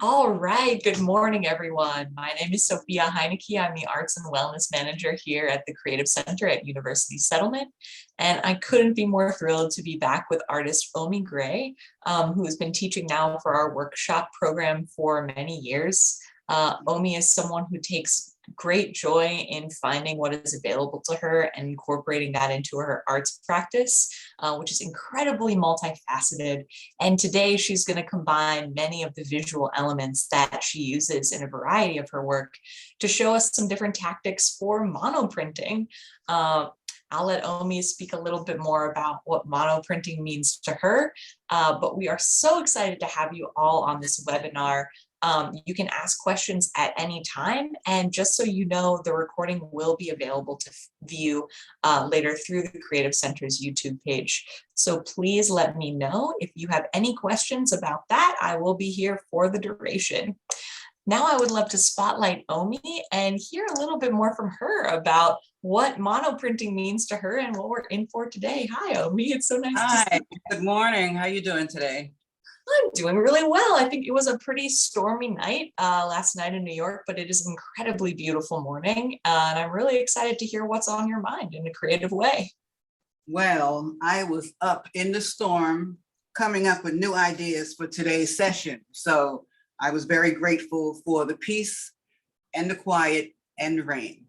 All right, good morning, everyone. My name is Sophia Heineke. I'm the Arts and Wellness Manager here at the Creative Center at University Settlement. And I couldn't be more thrilled to be back with artist Omi Gray, who has been teaching now for our workshop program for many years. Omi is someone who takes great joy in finding what is available to her and incorporating that into her arts practice, which is incredibly multifaceted. And today she's going to combine many of the visual elements that she uses in a variety of her work to show us some different tactics for monoprinting. I'll let Omi speak a little bit more about what monoprinting means to her, but we are so excited to have you all on this webinar. You can ask questions at any time, and just so you know, the recording will be available to view later through the Creative Center's YouTube page. So please let me know if you have any questions about that. I will be here for the duration. Now I would love to spotlight Omi and hear a little bit more from her about what monoprinting means to her and what we're in for today. Hi, Omi. It's so nice to see you. Good morning. How are you doing today? I'm doing really well. I think it was a pretty stormy night last night in New York, but it is an incredibly beautiful morning. And I'm really excited to hear what's on your mind in a creative way. Well, I was up in the storm coming up with new ideas for today's session. So I was very grateful for the peace and the quiet and the rain.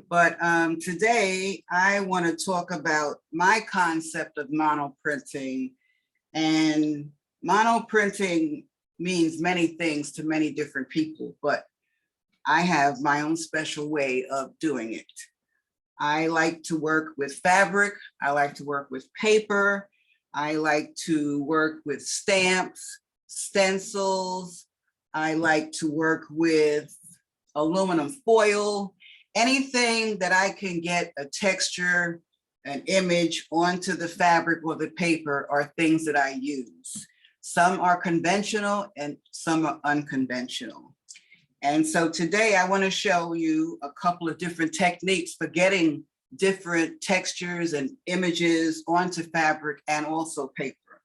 But today I want to talk about my concept of monoprinting. And monoprinting means many things to many different people, but I have my own special way of doing it. I like to work with fabric. I like to work with paper. I like to work with stamps, stencils. I like to work with aluminum foil, anything that I can get a texture, an image onto the fabric or the paper are things that I use. Some are conventional and some are unconventional. And so today I want to show you a couple of different techniques for getting different textures and images onto fabric and also paper.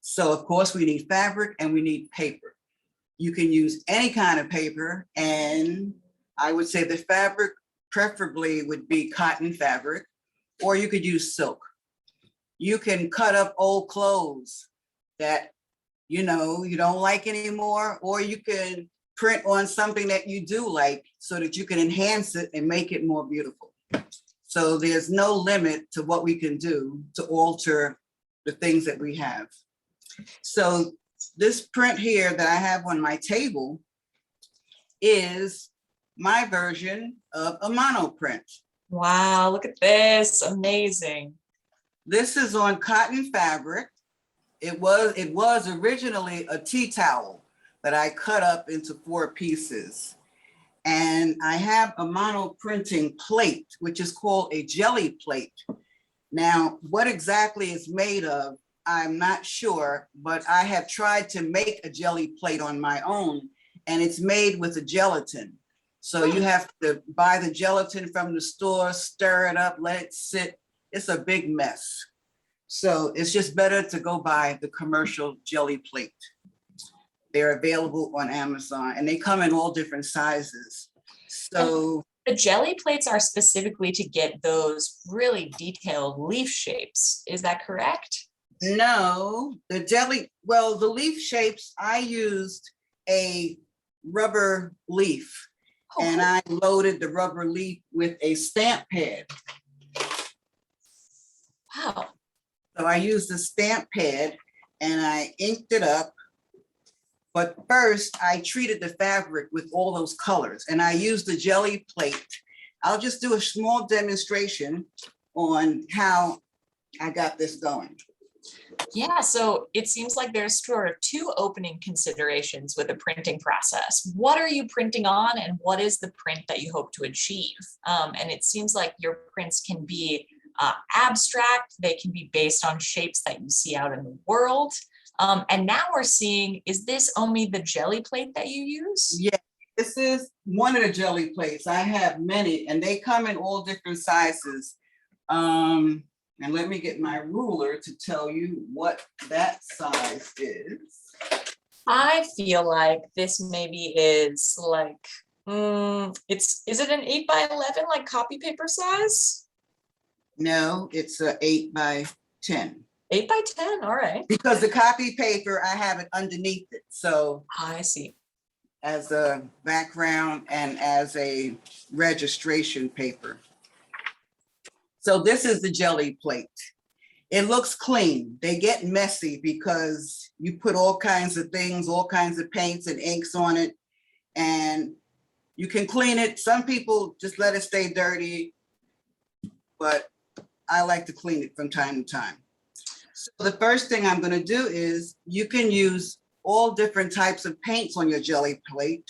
So of course we need fabric and we need paper. You can use any kind of paper, and I would say the fabric preferably would be cotton fabric, or you could use silk. You can cut up old clothes that you don't like anymore, or you can print on something that you do like so that you can enhance it and make it more beautiful. So there's no limit to what we can do to alter the things that we have. So this print here that I have on my table is my version of a monoprint. Wow, look at this, amazing. This is on cotton fabric. It was originally a tea towel that I cut up into 4 pieces. And I have a monoprinting plate, which is called a jelly plate. Now, what exactly it's made of, I'm not sure, but I have tried to make a jelly plate on my own, and it's made with a gelatin. So you have to buy the gelatin from the store, stir it up, let it sit. It's a big mess. So it's just better to go buy the commercial jelly plate. They're available on Amazon and they come in all different sizes. So the jelly plates are specifically to get those really detailed leaf shapes. Is that correct? No, the leaf shapes, I used a rubber leaf. And I loaded the rubber leaf with a stamp pad. Wow. So I used the stamp pad and I inked it up. But first I treated the fabric with all those colors and I used the jelly plate. I'll just do a small demonstration on how I got this going. Yeah, so it seems like there's sort of 2 opening considerations with the printing process. What are you printing on and what is the print that you hope to achieve? And it seems like your prints can be abstract, they can be based on shapes that you see out in the world. And now we're seeing, is this only the jelly plate that you use? Yeah, this is one of the jelly plates. I have many and they come in all different sizes. And let me get my ruler to tell you what that size is. I feel like this maybe is like, is it an 8 by 11, like copy paper size? No, it's a 8 by 10. 8 by 10, all right. Because the copy paper, I have it underneath it. So I see. as a background and as a registration paper. So this is the jelly plate. It looks clean. They get messy because you put all kinds of things, all kinds of paints and inks on it, and you can clean it. Some people just let it stay dirty, but I like to clean it from time to time. So the first thing I'm going to do is you can use all different types of paints on your jelly plate.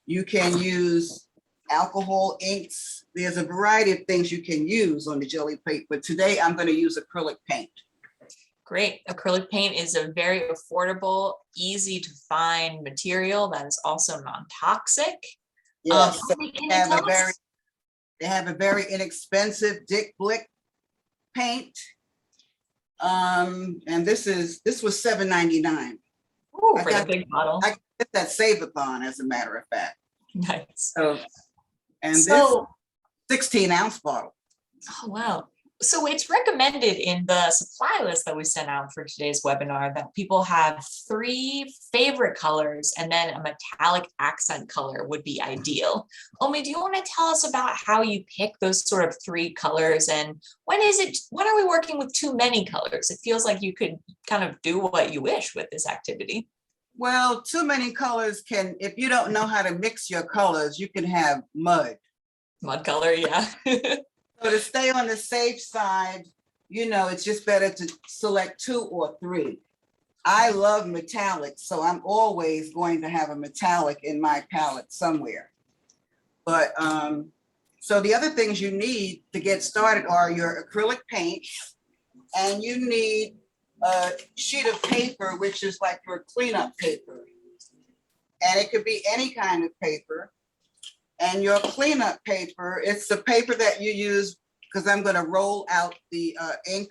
You can use alcohol inks. There's a variety of things you can use on the jelly plate, but today I'm going to use acrylic paint. Great. Acrylic paint is a very affordable, easy to find material that is also non-toxic. Yes, so Can you they tell have a very inexpensive Dick Blick paint. And this was $7.99. Ooh, I for the got- big bottle. I get that save-a-thon, as a matter of fact. Nice. So, and So, this 16-ounce bottle. oh, wow. So it's recommended in the supply list that we sent out for today's webinar that people have 3 favorite colors and then a metallic accent color would be ideal. Omi, do you want to tell us about how you pick those sort of 3 colors, and when are we working with too many colors? It feels like you could kind of do what you wish with this activity. Well, too many colors can, if you don't know how to mix your colors, you can have mud. Mud color, yeah. So to stay on the safe side, it's just better to select 2 or 3. I love metallics, so I'm always going to have a metallic in my palette somewhere. But so the other things you need to get started are your acrylic paint, and you need a sheet of paper, which is like your cleanup paper. And it could be any kind of paper. And your cleanup paper, it's the paper that you use, because I'm going to roll out the ink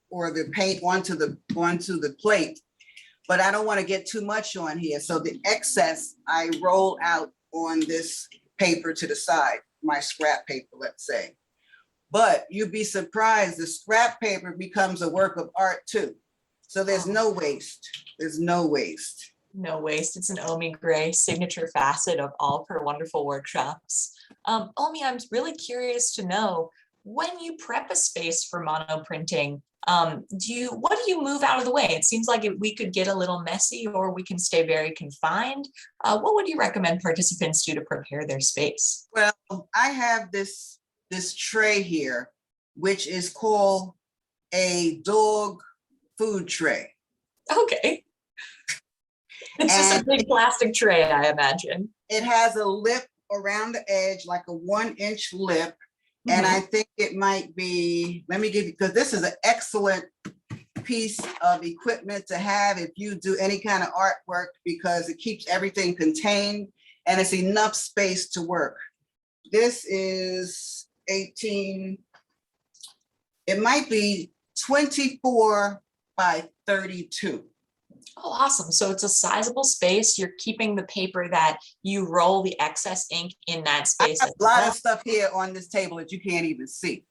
or the paint onto the plate, but I don't want to get too much on here. So the excess I roll out on this paper to the side, my scrap paper, let's say. But you'd be surprised, the scrap paper becomes a work of art too. So there's no waste. There's no waste. No waste. It's an Omi Gray signature facet of all of her wonderful workshops. Omi, I'm really curious to know, when you prep a space for monoprinting, what do you move out of the way? It seems like we could get a little messy, or we can stay very confined. What would you recommend participants do to prepare their space? Well, I have this tray here, which is called a dog food tray. Okay. It's just a big plastic tray, I imagine. It has a lip around the edge, like a 1-inch lip. And I think it might be, let me give you, because this is an excellent piece of equipment to have if you do any kind of artwork, because it keeps everything contained and it's enough space to work. This is 18, it might be 24 by 32. Oh, awesome. So it's a sizable space. You're keeping the paper that you roll the excess ink in that space. I have a lot of stuff here on this table that you can't even see.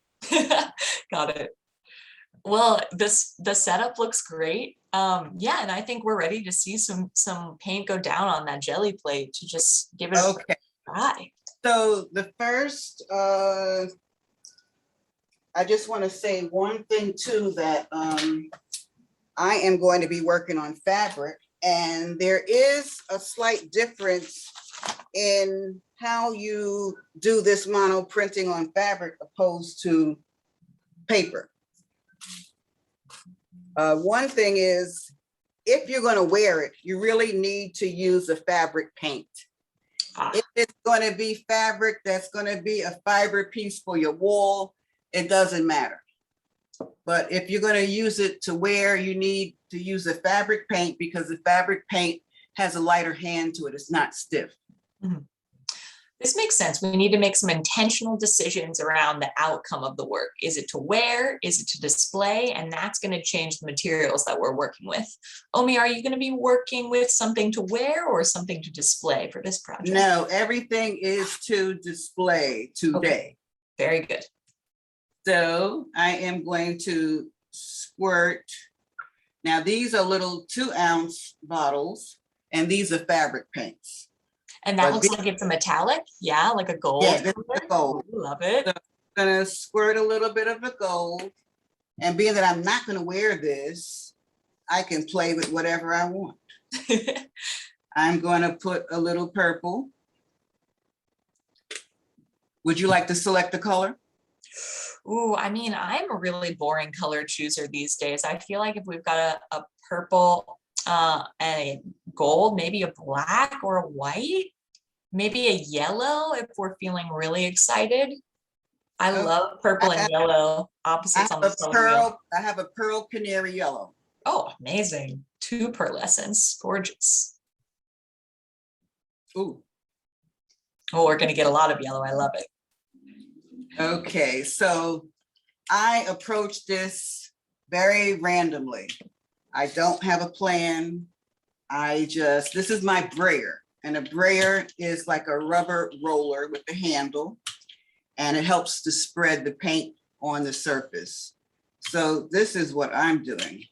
Got it. Well, the setup looks great. Yeah, and I think we're ready to see some paint go down on that jelly plate to just give it a try. So the first, I just want to say one thing too, that I am going to be working on fabric, and there is a slight difference in how you do this mono printing on fabric opposed to paper. One thing is, if you're going to wear it, you really need to use a fabric paint. If it's going to be fabric that's going to be a fiber piece for your wall, it doesn't matter. But if you're going to use it to wear, you need to use a fabric paint, because the fabric paint has a lighter hand to it. It's not stiff. This makes sense. We need to make some intentional decisions around the outcome of the work. Is it to wear? Is it to display? And that's going to change the materials that we're working with. Omi, are you going to be working with something to wear or something to display for this project? No, everything is to display today. Okay. Very good. So I am going to squirt. Now these are little 2-ounce bottles, and these are fabric paints. And that looks like it's a metallic, yeah, like a gold. Yeah, this is gold. Ooh, love it. So I'm gonna squirt a little bit of the gold, and being that I'm not gonna wear this, I can play with whatever I want. I'm gonna put a little purple. Would you like to select the color? Ooh, I mean, I'm a really boring color chooser these days. I feel like if we've got a purple, and a gold, maybe a black or a white, maybe a yellow if we're feeling really excited. I love purple and yellow opposites on the color wheel. I have a pearl canary yellow. Oh, amazing. 2 pearlescents, gorgeous. Ooh. Oh, we're gonna get a lot of yellow, I love it. Okay, so I approach this very randomly. I don't have a plan. This is my brayer, and a brayer is like a rubber roller with a handle, and it helps to spread the paint on the surface. So this is what I'm doing.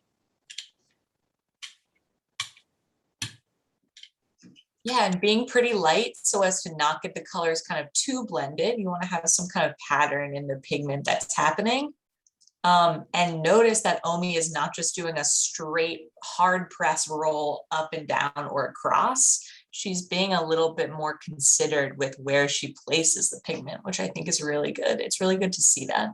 Yeah, and being pretty light so as to not get the colors kind of too blended. You want to have some kind of pattern in the pigment that's happening. And notice that Omi is not just doing a straight hard press roll up and down or across. She's being a little bit more considered with where she places the pigment, which I think is really good. It's really good to see that.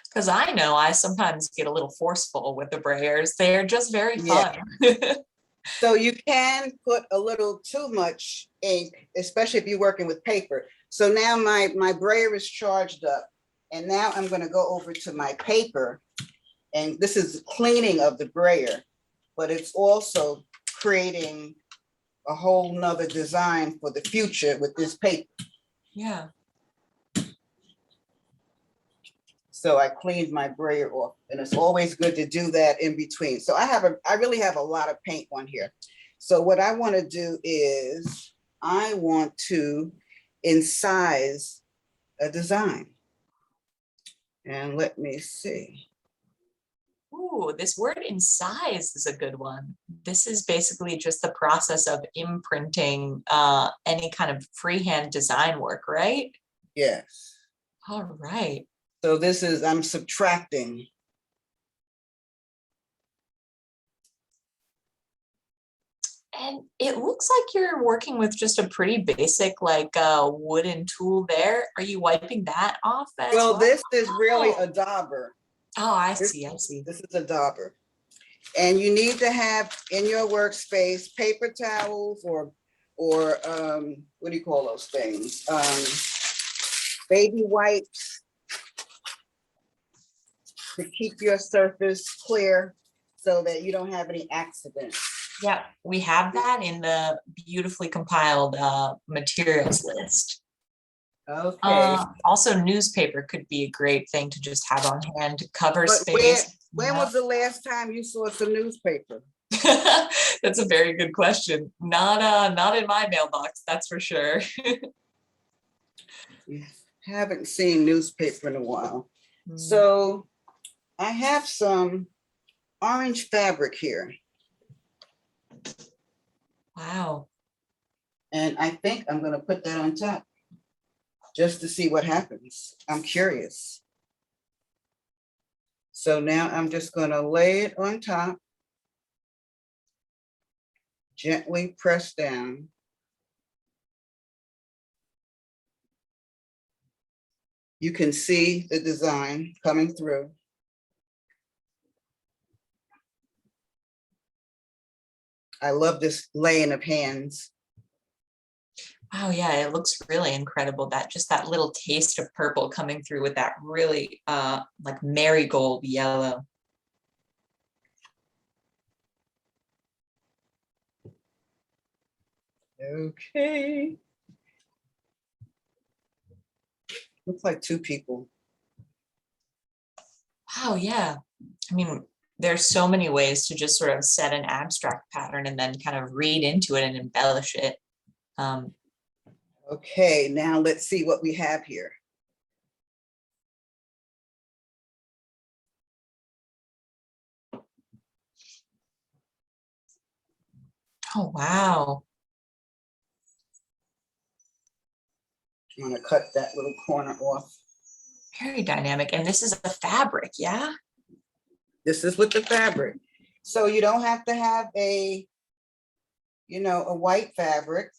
Because I know I sometimes get a little forceful with the brayers. They're just very fun. Yeah. So you can put a little too much ink, especially if you're working with paper. So now my brayer is charged up, and now I'm going to go over to my paper, and this is cleaning of the brayer, but it's also creating a whole nother design for the future with this paper. Yeah. So I cleaned my brayer off, and it's always good to do that in between. So I really have a lot of paint on here. So what I want to do is I want to incise a design. And let me see. Ooh, this word incise is a good one. This is basically just the process of imprinting any kind of freehand design work, right? Yes. All right. So this is, I'm subtracting. And it looks like you're working with just a pretty basic like wooden tool there. Are you wiping that off as well? Well, this is really a dauber. Oh, I see, I see. This is a dauber. And you need to have in your workspace paper towels or what do you call those things? Baby wipes to keep your surface clear so that you don't have any accidents. Yeah, we have that in the beautifully compiled materials list. Okay. Also, newspaper could be a great thing to just have on hand to cover space. When was the last time you saw some newspaper? That's a very good question. Not in my mailbox, that's for sure. Haven't seen newspaper in a while. So I have some orange fabric here. Wow. And I think I'm going to put that on top just to see what happens. I'm curious. So now I'm just going to lay it on top, gently press down. You can see the design coming through. I love this laying of hands. Wow, yeah, it looks really incredible. That little taste of purple coming through with that really like marigold yellow. Okay. Looks like two people. Wow, yeah. I mean, there's so many ways to just sort of set an abstract pattern and then kind of read into it and embellish it. Okay, now let's see what we have here. Oh, wow. I'm gonna cut that little corner off. Very dynamic. And this is a fabric, yeah? This is with the fabric. So you don't have to have a, a white fabric.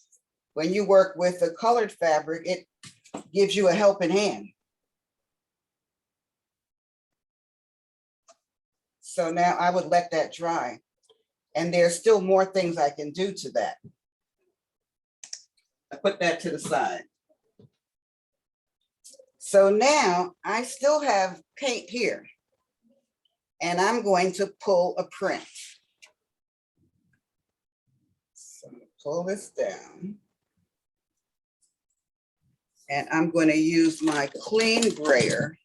When you work with a colored fabric, it gives you a helping hand. So now I would let that dry. And there's still more things I can do to that. I put that to the side. So now I still have paint here. And I'm going to pull a print. So I'm going to pull this down. And I'm going to use my clean brayer.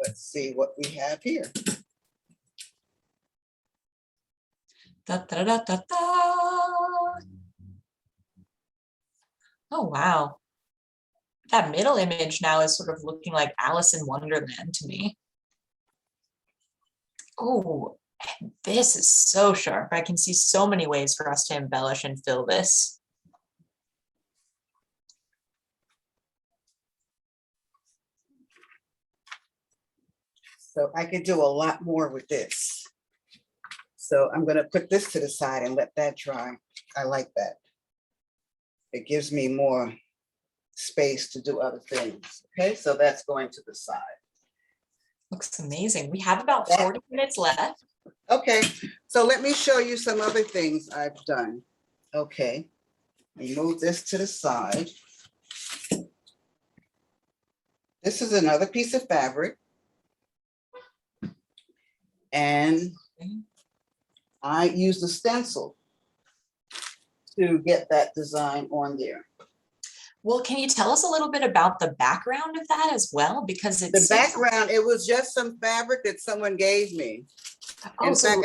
Let's see what we have here. Da, da, da, da, da. Oh, wow. That middle image now is sort of looking like Alice in Wonderland to me. Oh, this is so sharp. I can see so many ways for us to embellish and fill this. So I could do a lot more with this. So I'm going to put this to the side and let that dry. I like that. It gives me more space to do other things. Okay, so that's going to the side. Looks amazing. We have about 40 minutes left. Okay, so let me show you some other things I've done. Okay, move this to the side. This is another piece of fabric. And I used a stencil to get that design on there. Well, can you tell us a little bit about the background of that as well? Because it's the background, it was just some fabric that someone gave me. In fact,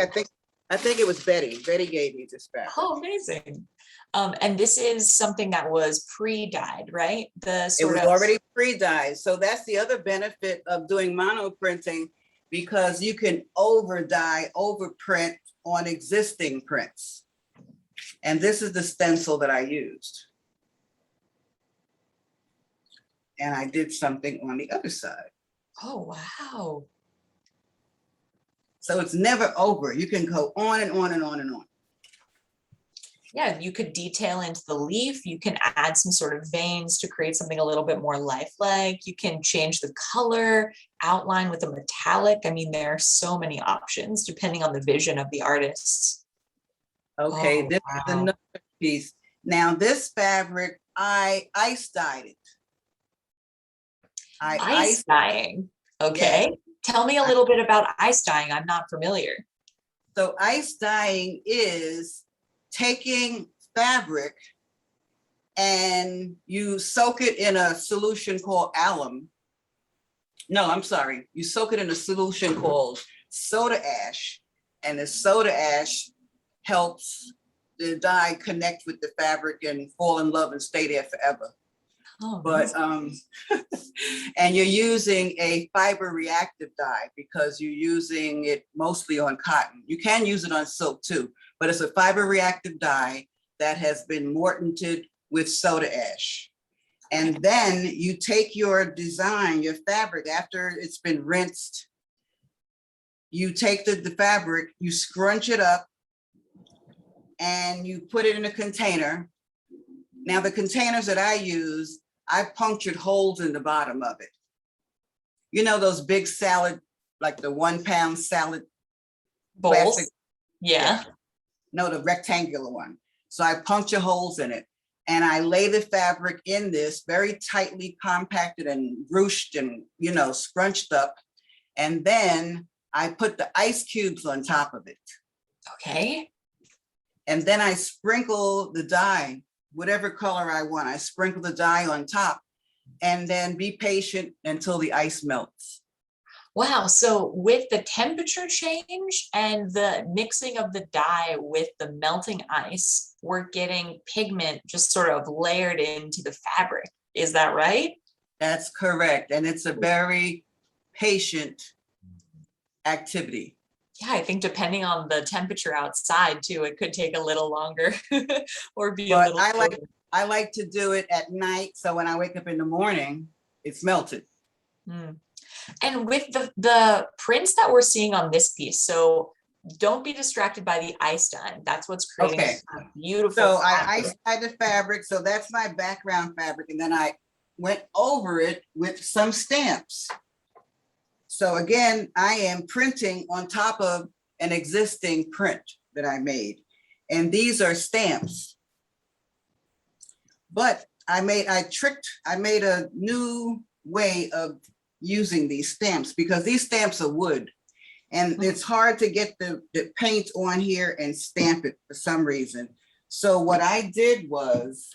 I think it was Betty. Betty gave me this fabric. Oh, amazing. And this is something that was pre-dyed, right? It was already pre-dyed. So that's the other benefit of doing monoprinting, because you can over dye, over print on existing prints. And this is the stencil that I used. And I did something on the other side. Oh, wow. So it's never over. You can go on and on and on and on. Yeah, you could detail into the leaf. You can add some sort of veins to create something a little bit more lifelike. You can change the color, outline with a metallic. I mean, there are so many options depending on the vision of the artists. Okay, this is another piece. Now this fabric, I ice dyed it. Ice dyeing. Okay. Yes. Tell me a little bit about ice dyeing. I'm not familiar. So ice dyeing is taking fabric and you soak it in a solution called alum. No, I'm sorry. You soak it in a solution called soda ash, and the soda ash helps the dye connect with the fabric and fall in love and stay there forever. Oh, but and you're using a fiber reactive dye because you're using it mostly on cotton. You can use it on silk too, but it's a fiber reactive dye that has been mortanted with soda ash. And then you take your design, your fabric, after it's been rinsed, you take the fabric, you scrunch it up, and you put it in a container. Now the containers that I use, I punctured holes in the bottom of it. You know those big salad, like the 1 pound salad bowls? plastic? Yeah. no, the rectangular one. So I puncture holes in it and I lay the fabric in this very tightly compacted and ruched and, you know, scrunched up. And then I put the ice cubes on top of it. Okay. And then I sprinkle the dye, whatever color I want. I sprinkle the dye on top and then be patient until the ice melts. Wow. So with the temperature change and the mixing of the dye with the melting ice, we're getting pigment just sort of layered into the fabric. Is that right? That's correct. And it's a very patient activity. Yeah, I think depending on the temperature outside too, it could take a little longer or be a But little I slower. like to do it at night. So when I wake up in the morning, it's melted. Mm. And with the prints that we're seeing on this piece, so don't be distracted by the ice dye. That's what's creating Okay. a beautiful So I fabric. ice-dyed the fabric. So that's my background fabric. And then I went over it with some stamps. So again, I am printing on top of an existing print that I made. And these are stamps. But I made a new way of using these stamps because these stamps are wood. And it's hard to get the paint on here and stamp it for some reason. So what I did was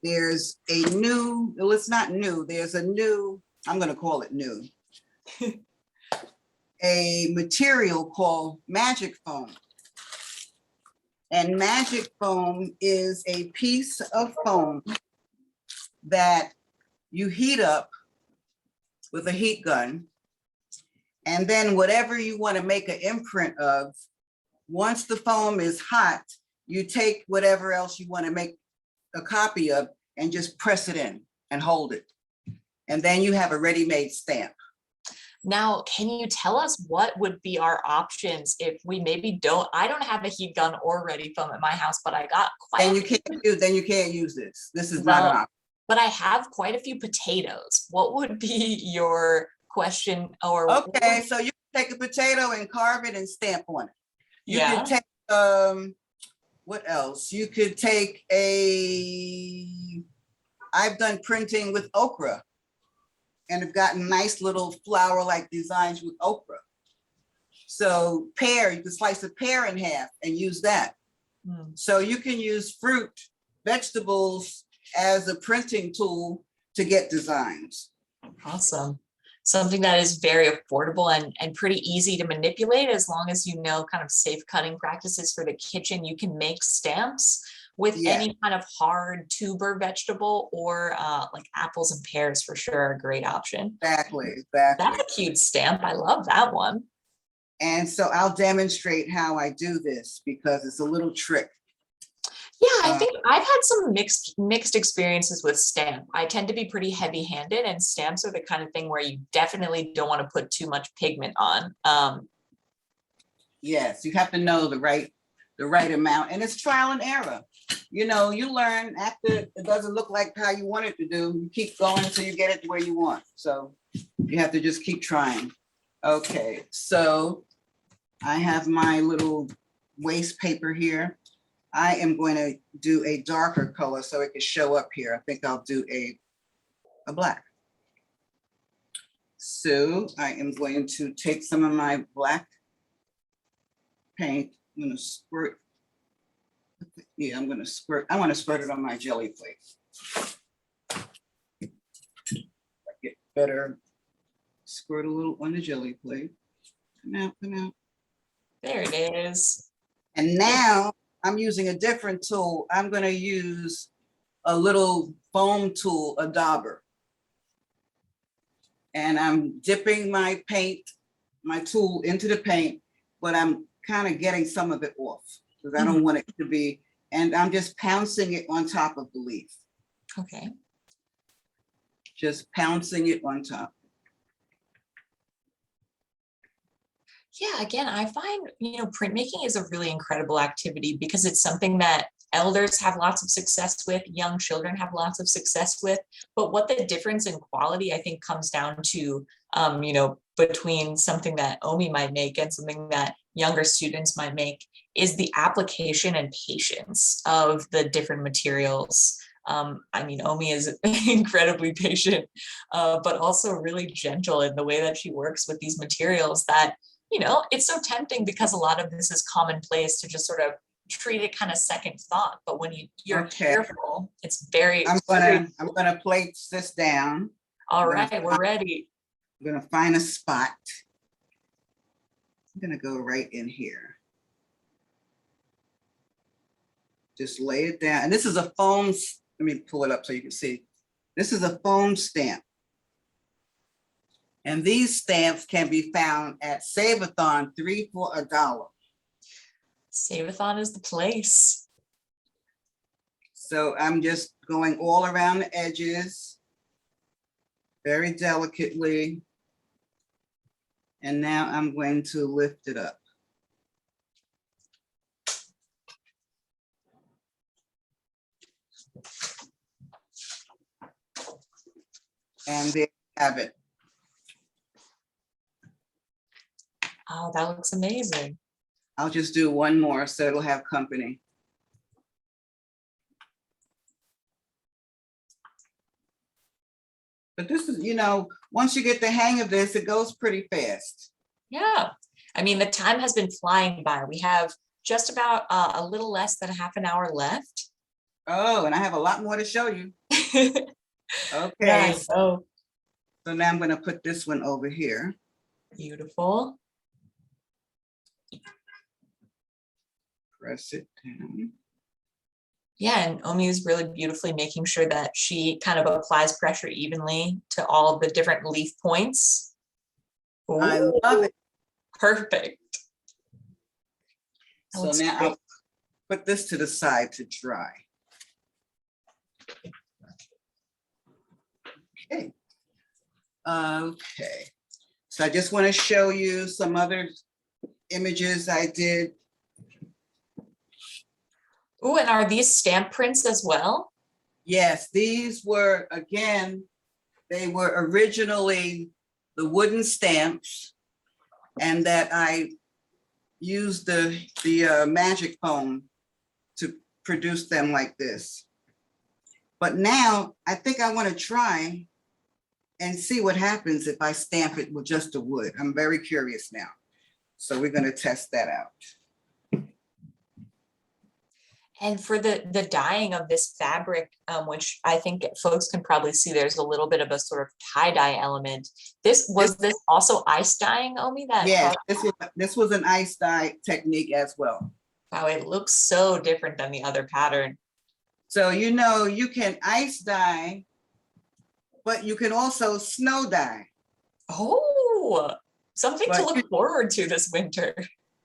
there's a new, well, it's not new, there's a new, I'm going to call it new, a material called magic foam. And magic foam is a piece of foam that you heat up with a heat gun. And then whatever you want to make an imprint of, once the foam is hot, you take whatever else you want to make a copy of and just press it in and hold it. And then you have a ready-made stamp. Now, can you tell us what would be our options if we maybe I don't have a heat gun or ready foam at my house, but I got quite And you can't use this. This is not an well, option. but I have quite a few potatoes. What would be your question or Okay, so you can take a potato and carve it and stamp on it. You yeah. can take what else? You could take I've done printing with okra and have gotten nice little flower-like designs with okra. So pear, you can slice a pear in half and use that. So you can use fruit, vegetables as a printing tool to get designs. Awesome. Something that is very affordable and pretty easy to manipulate as long as you know kind of safe cutting practices for the kitchen. You can make stamps with any kind of hard tuber vegetable or like apples and pears for sure are a great option. Exactly. That's a cute stamp. I love that one. And so I'll demonstrate how I do this because it's a little trick. Yeah, I think I've had some mixed experiences with stamp. I tend to be pretty heavy-handed, and stamps are the kind of thing where you definitely don't want to put too much pigment on. Yes, you have to know the right amount, and it's trial and error. You know, you learn after it doesn't look like how you want it to do. You keep going until you get it to where you want. So you have to just keep trying. Okay, so I have my little waste paper here. I am going to do a darker color so it can show up here. I think I'll do a black. So I am going to take some of my black paint. I'm going to squirt. Yeah, I'm going to squirt. I want to squirt it on my jelly plate. I get better. Squirt a little on the jelly plate. Come out, come out. There it is. And now I'm using a different tool. I'm going to use a little foam tool, a dauber. And I'm dipping my paint, my tool into the paint, but I'm kind of getting some of it off because I don't want it to be, and I'm just pouncing it on top of the leaf. Okay. Just pouncing it on top. Yeah, again, I find, printmaking is a really incredible activity because it's something that elders have lots of success with, young children have lots of success with, but what the difference in quality, I think, comes down to between something that Omi might make and something that younger students might make is the application and patience of the different materials. Omi is incredibly patient, but also really gentle in the way that she works with these materials that, it's so tempting because a lot of this is commonplace to just sort of treat it kind of second thought. But when you're careful, it's very. I'm gonna place this down. All right, we're ready. I'm gonna find a spot. I'm gonna go right in here. Just lay it down. And this is a foam, let me pull it up so you can see. This is a foam stamp. And these stamps can be found at Save-A-Thon, 3 for $1. Save-A-Thon is the place. So I'm just going all around the edges, very delicately. And now I'm going to lift it up. And there you have it. Oh, that looks amazing. I'll just do one more so it'll have company. But this is, once you get the hang of this, it goes pretty fast. Yeah. I mean, the time has been flying by. We have just about a little less than half an hour left. Oh, and I have a lot more to show you. Okay. Yeah, so now I'm going to put this one over here. Beautiful. Press it down. Yeah, and Omi is really beautifully making sure that she kind of applies pressure evenly to all the different leaf points. Ooh, I love it. Perfect. So now I'll put this to the side to dry. Okay. Okay. So I just want to show you some other images I did. Oh, and are these stamp prints as well? Yes, these were, again, they were originally the wooden stamps, and that I used the magic foam to produce them like this. But now I think I want to try and see what happens if I stamp it with just the wood. I'm very curious now. So we're going to test that out. And for the dyeing of this fabric, which I think folks can probably see, there's a little bit of a sort of tie-dye element. This also ice dyeing, Omi? Yeah, this was an ice dye technique as well. Wow, it looks so different than the other pattern. So, you can ice dye, but you can also snow dye. Oh, something to look forward to this winter.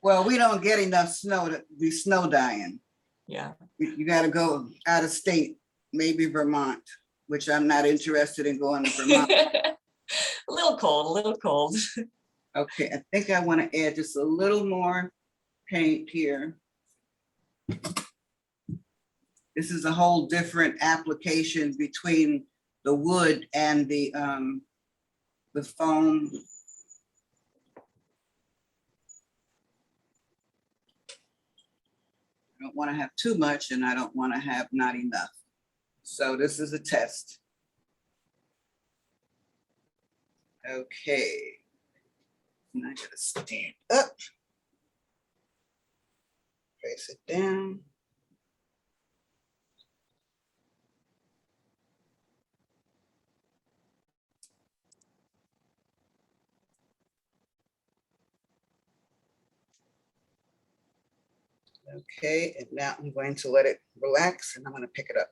Well, we don't get enough snow to be snow dyeing. Yeah. You got to go out of state, maybe Vermont, which I'm not interested in going to Vermont. A little cold. Okay, I think I want to add just a little more paint here. This is a whole different application between the wood and the foam. I don't want to have too much and I don't want to have not enough. So this is a test. Okay. Now I gotta stand up. Face it down. Okay, and now I'm going to let it relax and I'm going to pick it up.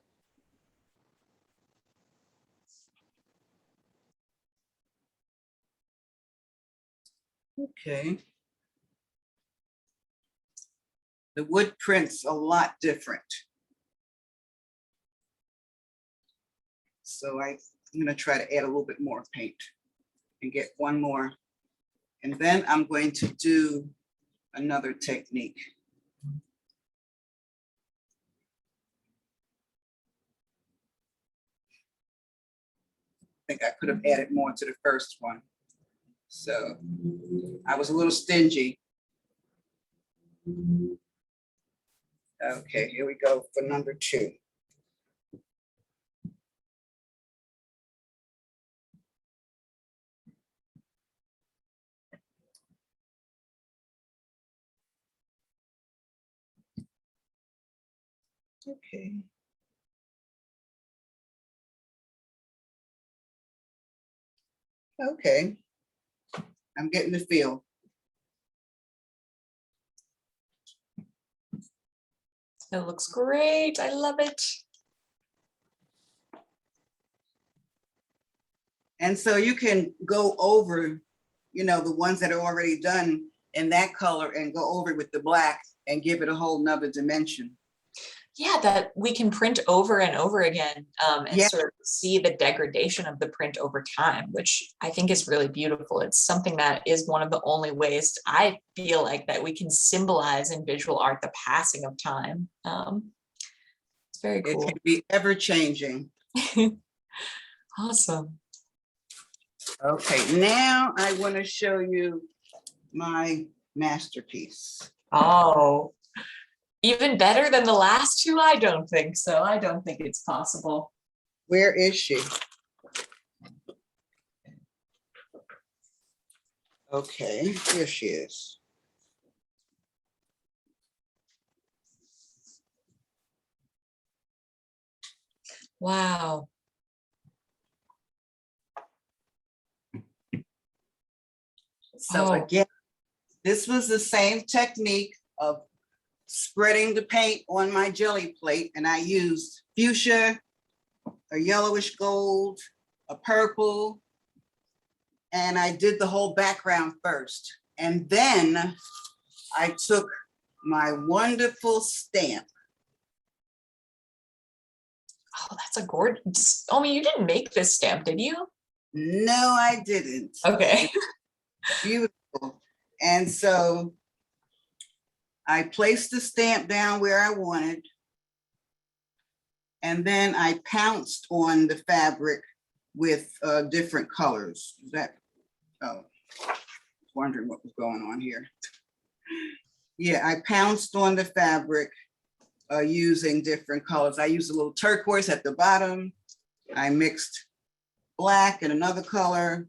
Okay. The wood print's a lot different. So I'm going to try to add a little bit more paint and get one more. And then I'm going to do another technique. I think I could have added more to the first one. So I was a little stingy. Okay, here we go for number 2. Okay. Okay. I'm getting the feel. It looks great. I love it. And so you can go over, the ones that are already done in that color and go over it with the black and give it a whole nother dimension. Yeah, that we can print over and over again and Yeah. sort of see the degradation of the print over time, which I think is really beautiful. It's something that is one of the only ways I feel like that we can symbolize in visual art the passing of time. It's very It cool. can be ever changing. Awesome. Okay, now I want to show you my masterpiece. Oh, even better than the last 2? I don't think so. I don't think it's possible. Where is she? Okay, here she is. Wow. So again, this was the same technique of spreading the paint on my jelly plate, and I used fuchsia, a yellowish gold, a purple, and I did the whole background first. And then I took my wonderful stamp. Oh, that's a gorgeous. Oh, I mean, you didn't make this stamp, did you? No, I didn't. Okay. Beautiful. And so I placed the stamp down where I wanted. And then I pounced on the fabric with different colors. Wondering what was going on here. Yeah, I pounced on the fabric using different colors. I used a little turquoise at the bottom. I mixed black and another color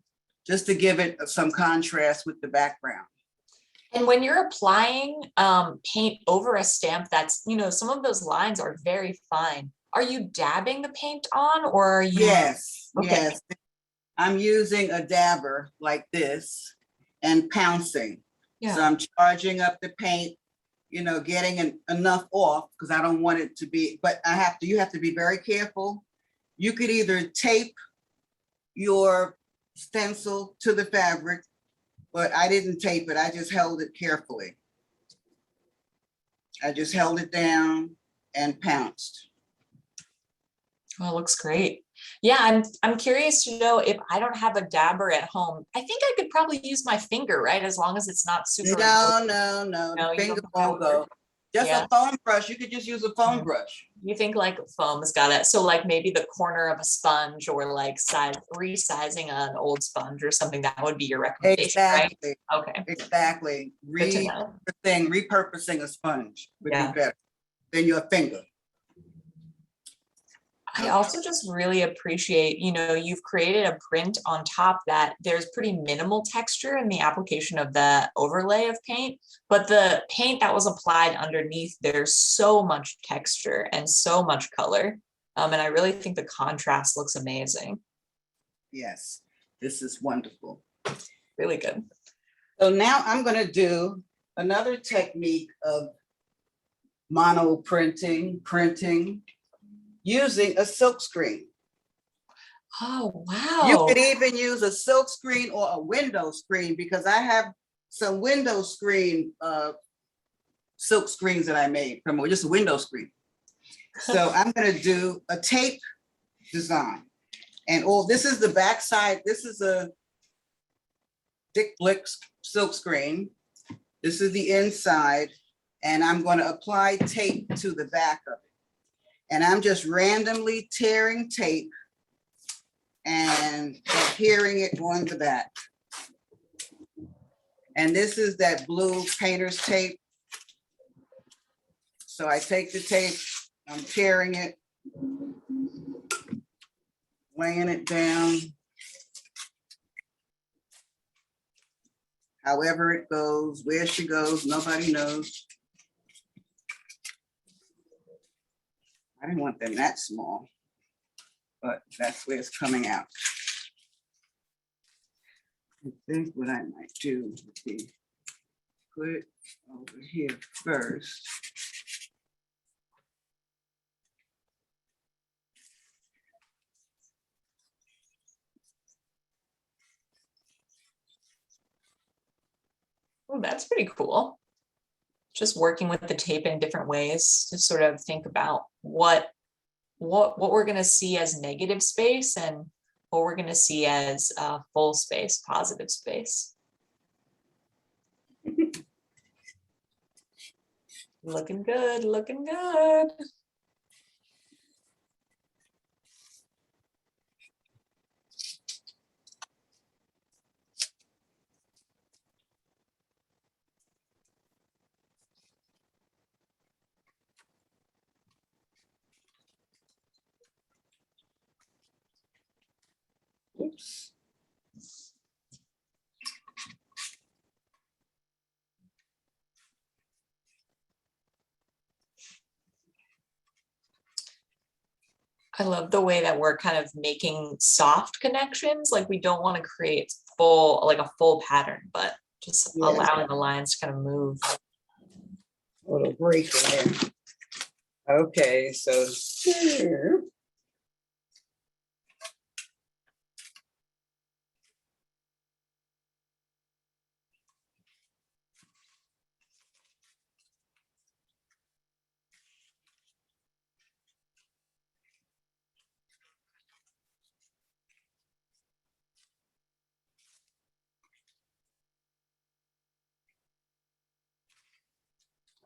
just to give it some contrast with the background. And when you're applying paint over a stamp that's, some of those lines are very fine. Are you dabbing the paint on, or are you? Yes, Okay. yes. I'm using a dabber like this and pouncing. Yeah. So I'm charging up the paint, getting enough off because I don't want it to be, but you have to be very careful. You could either tape your stencil to the fabric, but I didn't tape it. I just held it carefully. I just held it down and pounced. Oh, it looks great. Yeah, I'm curious to know, if I don't have a dabber at home, I think I could probably use my finger, right? As long as it's not super. No, No, the you finger don't won't go. Just Yeah. a foam brush. You could just use a foam brush. You think like foam's got it. So like maybe the corner of a sponge, or like resizing an old sponge or something, that would be your recommendation, Exactly. right? Okay. Exactly. Good to know. Repurposing a sponge would Yeah. be better than your finger. I also just really appreciate, you've created a print on top that there's pretty minimal texture in the application of the overlay of paint, but the paint that was applied underneath, there's so much texture and so much color. And I really think the contrast looks amazing. Yes, this is wonderful. Really good. So now I'm going to do another technique of printing using a silk screen. Oh, wow. You could even use a silk screen or a window screen, because I have some window screen silk screens that I made from just a window screen. So I'm going to do a tape design. And this is the back side. This is a Dick Blick silk screen. This is the inside. And I'm going to apply tape to the back of it. And I'm just randomly tearing tape and adhering it on the back. And this is that blue painter's tape. So I take the tape, I'm tearing it, laying it down. However it goes, where she goes, nobody knows. I didn't want them that small, but that's where it's coming out. I think what I might do would be put it over here first. Oh, that's pretty cool. Just working with the tape in different ways to sort of think about what we're going to see as negative space and what we're going to see as full space, positive space. Looking good, looking good. Oops. I love the way that we're kind of making soft connections. Like we don't want to create full, like a full pattern, but just Yeah. allowing the lines to kind of move. A little break in there. Okay, so here.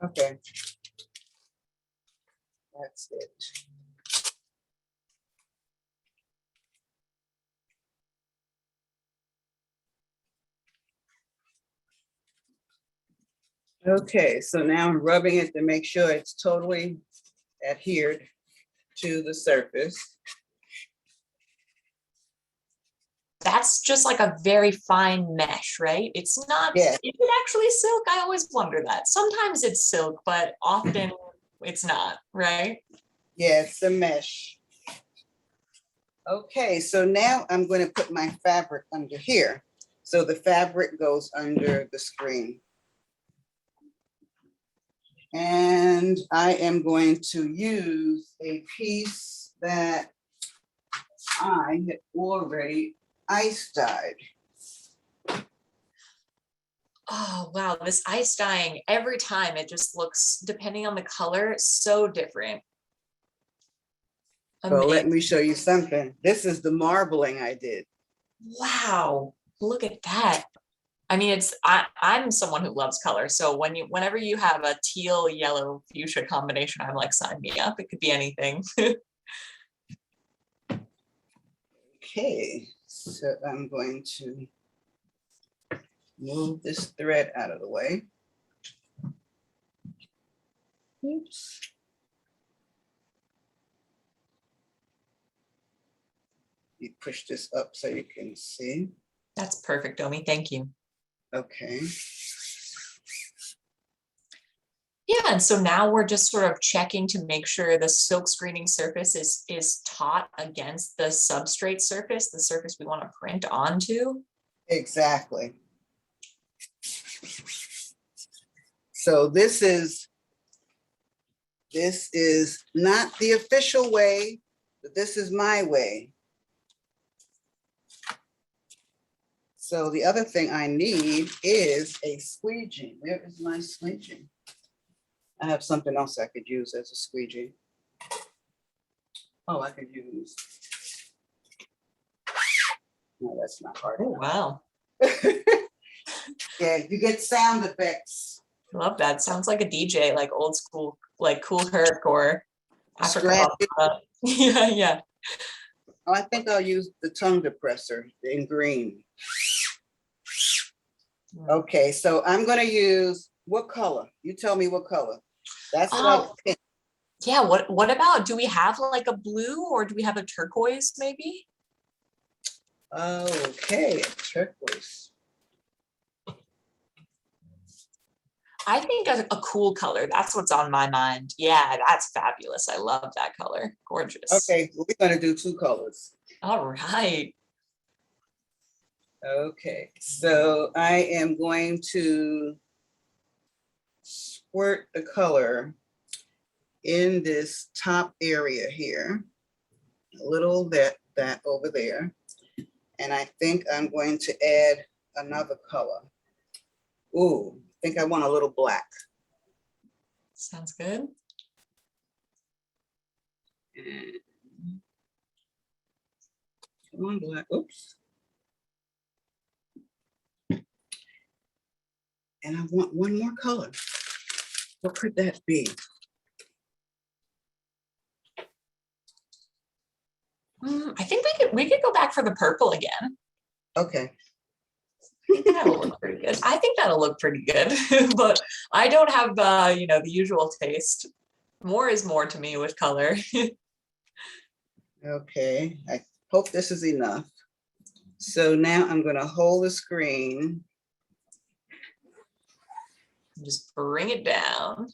Okay. That's it. Okay, so now I'm rubbing it to make sure it's totally adhered to the surface. That's just like a very fine mesh, right? It's not, Yeah. is it actually silk? I always wonder that. Sometimes it's silk, but often it's not, right? Yeah, it's the mesh. Okay, so now I'm going to put my fabric under here. So the fabric goes under the screen. And I am going to use a piece that I had already ice dyed. Oh, wow. This ice dyeing, every time it just looks, depending on the color, so different. So let Amazing. me show you something. This is the marbling I did. Wow. Look at that. I mean, I'm someone who loves color. So whenever you have a teal, yellow, fuchsia combination, I'm like, sign me up. It could be anything. Okay, so I'm going to move this thread out of the way. Oops. You push this up so you can see. That's perfect, Omi. Thank you. Okay. Yeah, and so now we're just sort of checking to make sure the silk screening surface is taut against the substrate surface, the surface we want to print onto. Exactly. So this is not the official way, but this is my way. So the other thing I need is a squeegee. Where is my squeegee? I have something else I could use as a squeegee. Oh, I could use. No, that's not hard. Oh, wow. Yeah, you get sound effects. Love that. Sounds like a DJ, like old school, like Cool Herc or Africa. Scratch Yeah, yeah. Oh, I think I'll use the tongue depressor in green. Okay, so I'm gonna use, what color? You tell me what color. That's like pink. Yeah, what about, do we have like a blue or do we have a turquoise maybe? Okay, turquoise. I think a cool color, that's what's on my mind. Yeah, that's fabulous. I love that color. Gorgeous. Okay, we're gonna do two colors. All right. Okay, so I am going to squirt the color in this top area here, a little that over there. And I think I'm going to add another color. Ooh, I think I want a little black. Sounds good. Come on, black. Oops. And I want one more color. What could that be? I think we could go back for the purple again. Okay. That'll look pretty good. I think that'll look pretty good, but I don't have the usual taste. More is more to me with color. Okay, I hope this is enough. So now I'm gonna hold the screen. Just bring it down.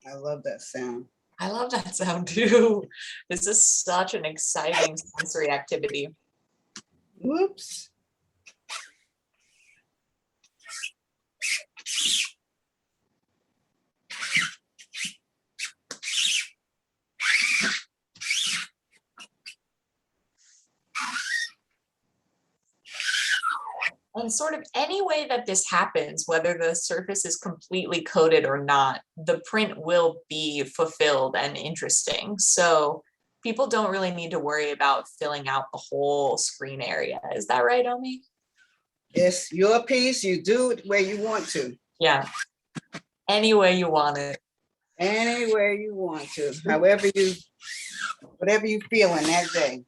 I love that sound. I love that sound too. This is such an exciting sensory activity. Whoops. And sort of any way that this happens, whether the surface is completely coated or not, the print will be fulfilled and interesting. So people don't really need to worry about filling out the whole screen area. Is that right, Omi? It's your piece. You do it where you want to. Yeah. Any way you want it. Anywhere you want to. However you, whatever you feel in that day.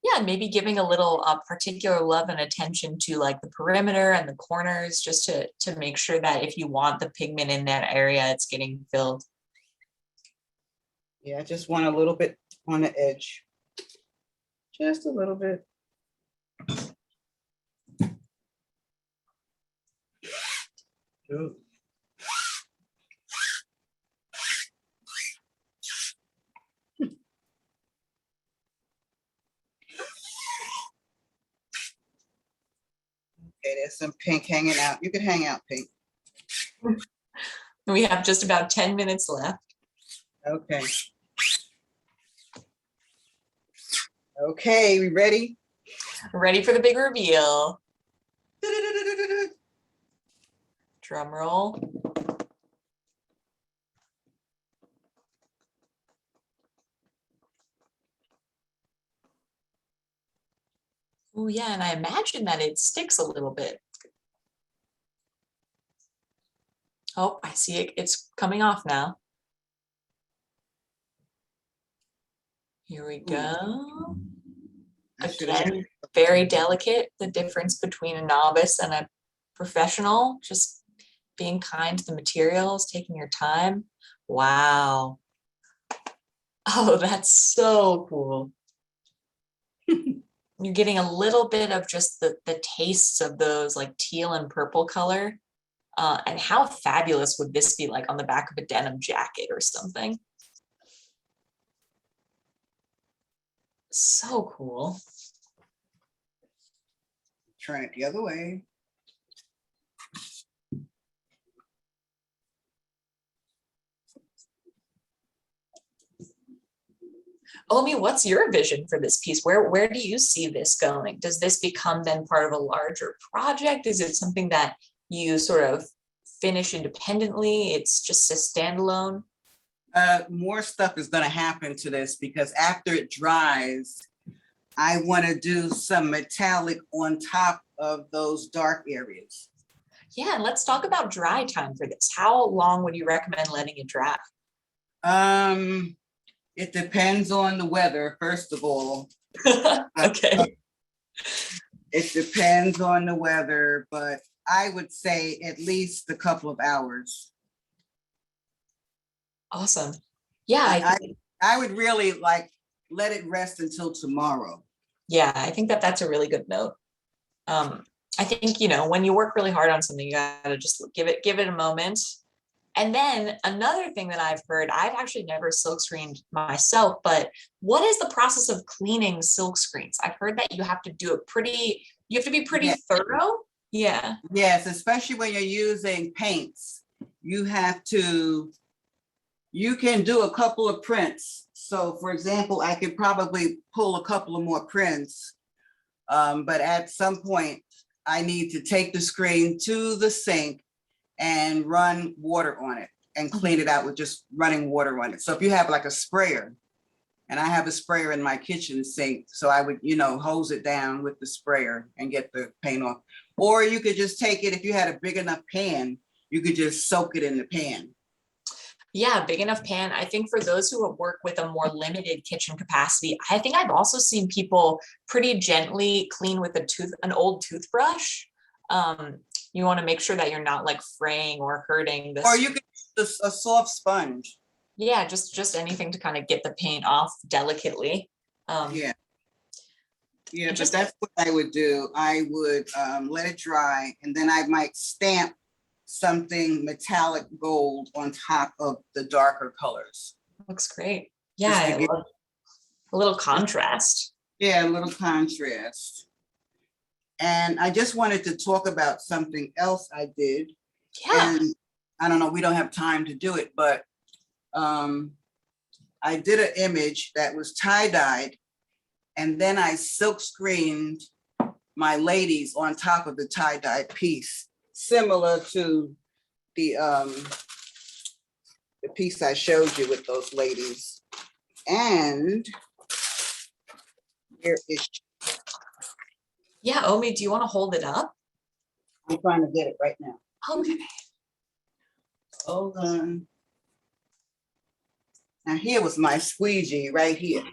Yeah, and maybe giving a little particular love and attention to like the perimeter and the corners, just to make sure that if you want the pigment in that area, it's getting filled. Yeah, I just want a little bit on the edge. Just a little bit. Ooh. Okay, there's some pink hanging out. You can hang out, pink. We have just about 10 minutes left. Okay. Okay, we ready? Ready for the big reveal. Drum roll. Oh yeah, and I imagine that it sticks a little bit. Oh, I see it. It's coming off now. Here we go. Again, very delicate, the difference between a novice and a professional, just being kind to the materials, taking your time. Wow. Oh, that's so cool. You're getting a little bit of just the tastes of those like teal and purple color. And how fabulous would this be like on the back of a denim jacket or something? So cool. Turn it the other way. Omi, what's your vision for this piece? Where do you see this going? Does this become then part of a larger project? Is it something that you sort of finish independently? It's just a standalone? More stuff is gonna happen to this because after it dries, I want to do some metallic on top of those dark areas. Yeah, and let's talk about dry time for this. How long would you recommend letting it dry? It depends on the weather, first of all. Okay. It depends on the weather, but I would say at least a couple of hours. Awesome. Yeah, I would really like let it rest until tomorrow. yeah, I think that that's a really good note. I think, you know, when you work really hard on something, you gotta just give it a moment. And then another thing that I've heard, I've actually never silk screened myself, but what is the process of cleaning silk screens? I've heard that you have to do it pretty, you have to be pretty Yeah. thorough. Yeah. Yes, especially when you're using paints, you have to, you can do a couple of prints. So for example, I could probably pull a couple of more prints. But at some point, I need to take the screen to the sink and run water on it and clean it out with just running water on it. So if you have like a sprayer, and I have a sprayer in my kitchen sink, so I would, you know, hose it down with the sprayer and get the paint off. Or you could just take it, if you had a big enough pan, you could just soak it in the pan. Yeah, big enough pan. I think for those who work with a more limited kitchen capacity, I think I've also seen people pretty gently clean with an old toothbrush. You want to make sure that you're not like fraying or hurting this. Or you could use a soft sponge. Yeah, just anything to kind of get the paint off delicately. Yeah. Yeah, but that's what I would do. I would let it dry, and then I might stamp something metallic gold on top of the darker colors. Looks great. Yeah, I love a little contrast. Yeah, a little contrast. And I just wanted to talk about something else I did. Yeah. And I don't know, we don't have time to do it, but I did an image that was tie-dyed, and then I silk screened my ladies on top of the tie-dye piece, similar to the piece I showed you with those ladies. And here is, Yeah, Omi, do you want to hold it up? I'm trying to get it right now. Okay. Hold on. Now here was my squeegee right here.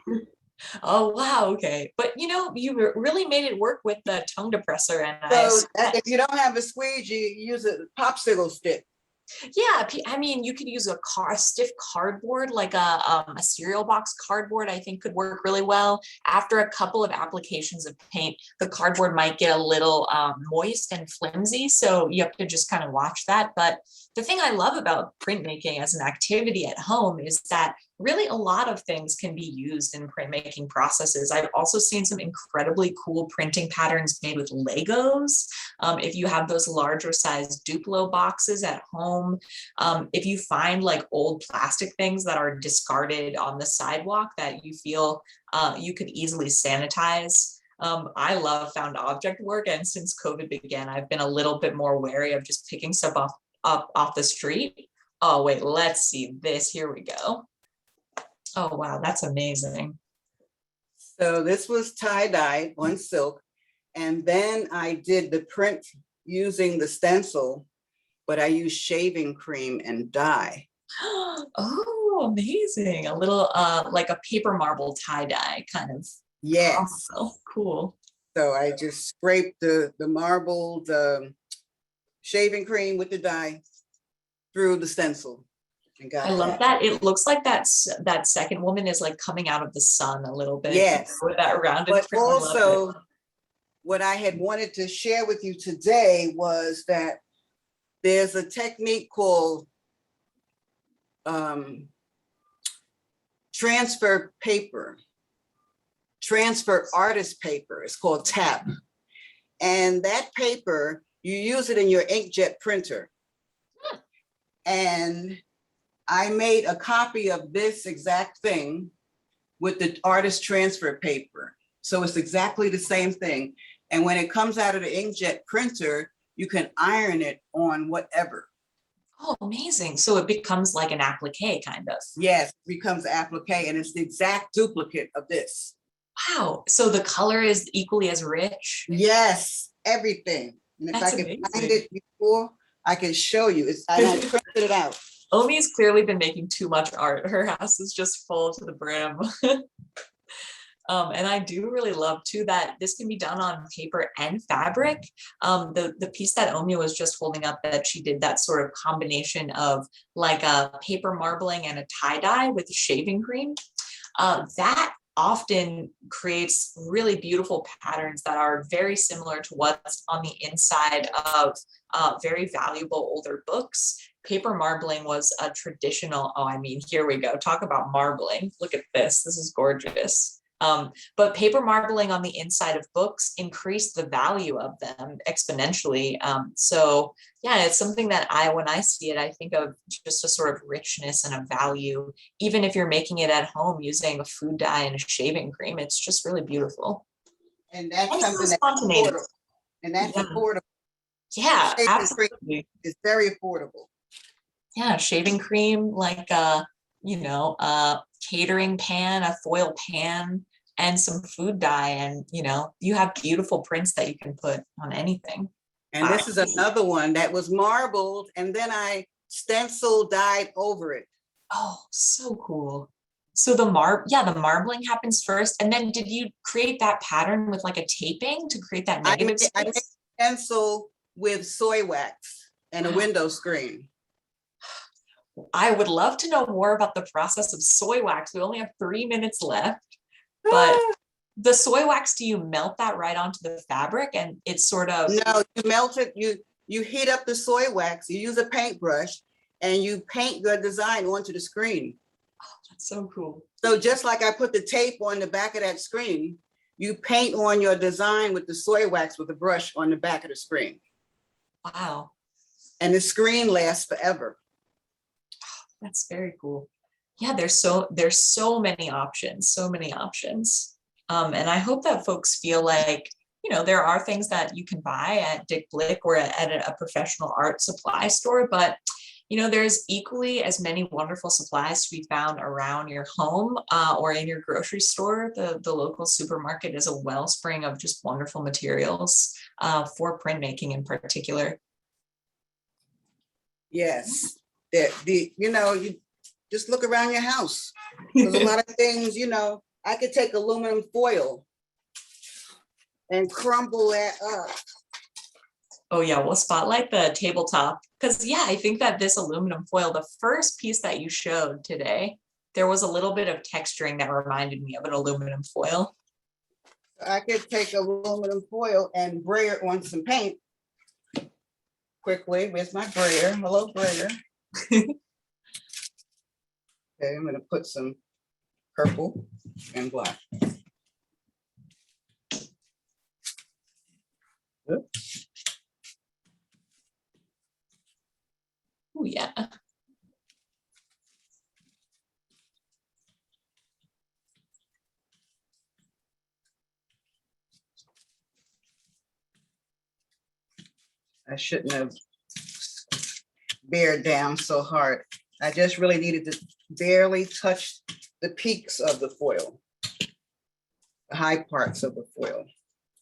Oh, wow. Okay. But you know, you really made it work with the tongue depressor. And So if you don't have a squeegee, use a popsicle stick. Yeah, I mean, you could use a stiff cardboard, like a cereal box cardboard, I think could work really well. After a couple of applications of paint, the cardboard might get a little moist and flimsy. So you have to just kind of watch that. But the thing I love about printmaking as an activity at home is that really a lot of things can be used in printmaking processes. I've also seen some incredibly cool printing patterns made with Legos. If you have those larger size Duplo boxes at home, if you find like old plastic things that are discarded on the sidewalk that you feel you could easily sanitize. I love found object work, and since COVID began, I've been a little bit more wary of just picking stuff off the street. Oh wait, let's see this. Here we go. Oh wow, that's amazing. So this was tie-dye on silk. And then I did the print using the stencil, but I used shaving cream and dye. Oh, amazing. A little like a paper marble tie-dye kind of. Yes. Oh, cool. So I just scraped the marble, the shaving cream with the dye through the stencil. I love that. It looks like that second woman is like coming out of the sun a little bit. Yes. With that rounded but print. Also, what I had wanted to share with you today was that there's a technique called transfer paper, transfer artist paper. It's called TAP. And that paper, you use it in your inkjet printer. And I made a copy of this exact thing with the artist transfer paper. So it's exactly the same thing. And when it comes out of the inkjet printer, you can iron it on whatever. Oh, amazing. So it becomes like an applique kind of. Yes, becomes applique, and it's the exact duplicate of this. Wow. So the color is equally as rich. Yes, everything. And if I That's can find amazing. it before, I can show you. I printed it out. Omi's clearly been making too much art. Her house is just full to the brim. And I do really love too that this can be done on paper and fabric. The piece that Omi was just holding up that she did that sort of combination of like a paper marbling and a tie-dye with shaving cream. That often creates really beautiful patterns that are very similar to what's on the inside of very valuable older books. Paper marbling was a traditional, oh, I mean, here we go. Talk about marbling. Look at this. This is gorgeous. But paper marbling on the inside of books increased the value of them exponentially. So yeah, it's something that when I see it, I think of just a sort of richness and a value, even if you're making it at home using a food dye and a shaving cream, it's just really beautiful. And that's And something so that's spontaneous. affordable. And that's Yeah, affordable. yeah, Shaving cream absolutely. is very affordable. Yeah, shaving cream, like a catering pan, a foil pan, and some food dye, and you have beautiful prints that you can put on anything. And Wow. this is another one that was marbled, and then I stencil dyed over it. Oh, so cool. So the marbling happens first, and then did you create that pattern with like a taping to create that negative I made space? stencil with soy wax and a Wow. window screen. I would love to know more about the process of soy wax. We only have 3 minutes left, but the soy wax, do you melt that right onto the fabric and it's sort of? No, you melt it, you heat up the soy wax, you use a paintbrush, and you paint your design onto the screen. Oh, that's so cool. So just like I put the tape on the back of that screen, you paint on your design with the soy wax with a brush on the back of the screen. Wow. And the screen lasts forever. That's very cool. Yeah, there's so many options, so many options. And I hope that folks feel like, there are things that you can buy at Dick Blick or at a professional art supply store, but there's equally as many wonderful supplies to be found around your home or in your grocery store. The local supermarket is a wellspring of just wonderful materials for printmaking in particular. Yes. You just look around your house. There's a lot of things, I could take aluminum foil and crumble that up. Oh yeah, we'll spotlight the tabletop because yeah, I think that this aluminum foil, the first piece that you showed today, there was a little bit of texturing that reminded me of an aluminum foil. I could take aluminum foil and brayer it on some paint quickly. Where's my brayer? Hello, brayer. Okay, I'm gonna put some purple and black. Oops. Oh yeah. I shouldn't have bared down so hard. I just really needed to barely touch the peaks of the foil, the high parts of the foil.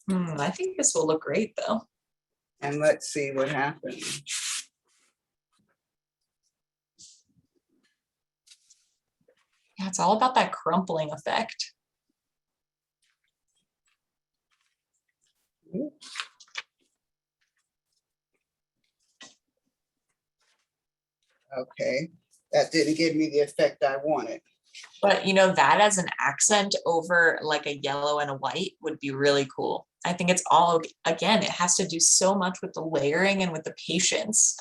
I think this will look great though. And let's see what happens. Yeah, it's all about that crumpling effect. Okay, that didn't give me the effect I wanted. But that as an accent over like a yellow and a white would be really cool. I think it's all, again, it has to do so much with the layering and with the patience.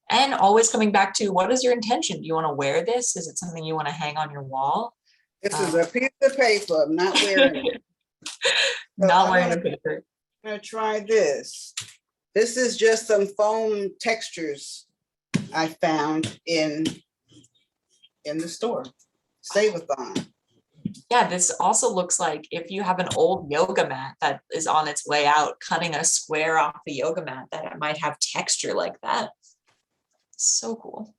And always coming back to what is your intention? Do you want to wear this? Is it something you want to hang on your wall? This is a piece of paper. I'm not wearing it. Not wearing a paper. I'm gonna try this. This is just some foam textures I found in the store. Save-a-thon. Yeah, this also looks like if you have an old yoga mat that is on its way out, cutting a square off the yoga mat, that it might have texture like that. So cool.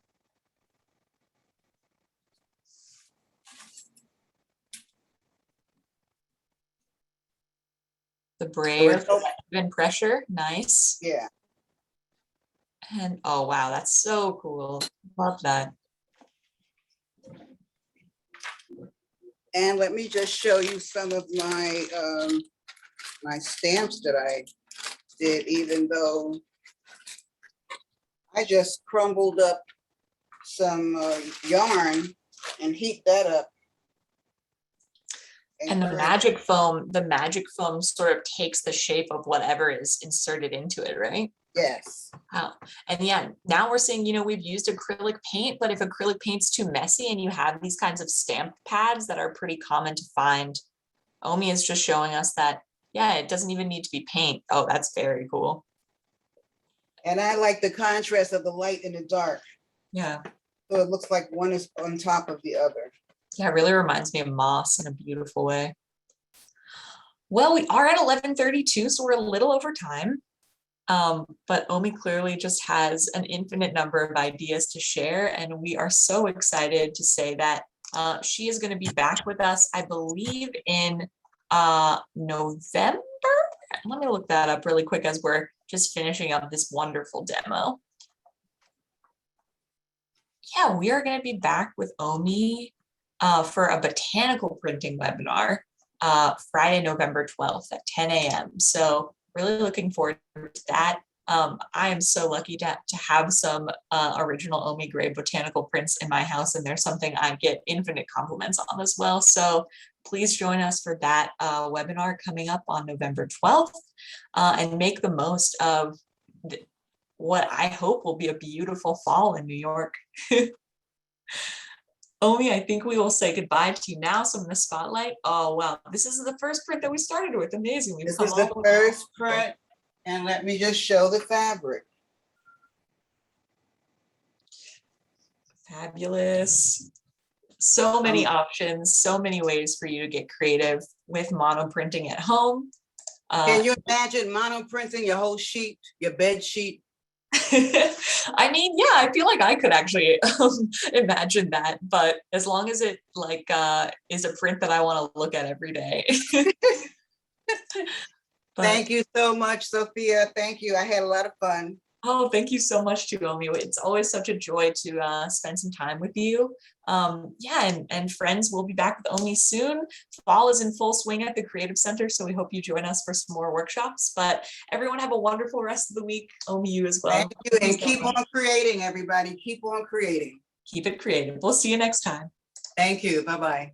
The braid and pressure, nice. Yeah. And oh wow, that's so cool. Love that. And let me just show you some of my my stamps that I did, even though I just crumbled up some yarn and heat that up. And the magic foam sort of takes the shape of whatever is inserted into it, right? Yes. Wow. And yeah, now we're seeing, you know, we've used acrylic paint, but if acrylic paint's too messy and you have these kinds of stamp pads that are pretty common to find, Omi is just showing us that, yeah, it doesn't even need to be paint. Oh, that's very cool. And I like the contrast of the light and the dark. Yeah. So it looks like one is on top of the other. Yeah, it really reminds me of moss in a beautiful way. Well, we are at 11:32, so we're a little over time. But Omi clearly just has an infinite number of ideas to share, and we are so excited to say that she is going to be back with us, I believe, in November. Let me look that up really quick as we're just finishing up this wonderful demo. Yeah, we are going to be back with Omi for a botanical printing webinar Friday, November 12th at 10 a.m. So really looking forward to that. I am so lucky to have some original Omi Gray botanical prints in my house, and there's something I get infinite compliments on as well. So please join us for that webinar coming up on November 12th and make the most of what I hope will be a beautiful fall in New York. Omi, I think we will say goodbye to you now. So I'm in the spotlight. Oh, wow. This is the first print that we started with. Amazing. We've This is the first print, and let me just show the fabric. Fabulous. So many options, so many ways for you to get creative with monoprinting at home. Can you imagine monoprinting your whole sheet, your bed sheet? I mean, yeah, I feel like I could actually imagine that, but as long as it like is a print that I want to look at every day. Thank you so much, Sophia. Thank you. I had a lot of fun. Oh, thank you so much, Omi. It's always such a joy to spend some time with you. Yeah, and friends, we'll be back with Omi soon. Fall is in full swing at the Creative Center, so we hope you join us for some more workshops. But everyone have a wonderful rest of the week. Omi, you as well. Thank you, and keep on creating, everybody. Keep on creating. Keep it creative. We'll see you next time. Thank you. Bye-bye.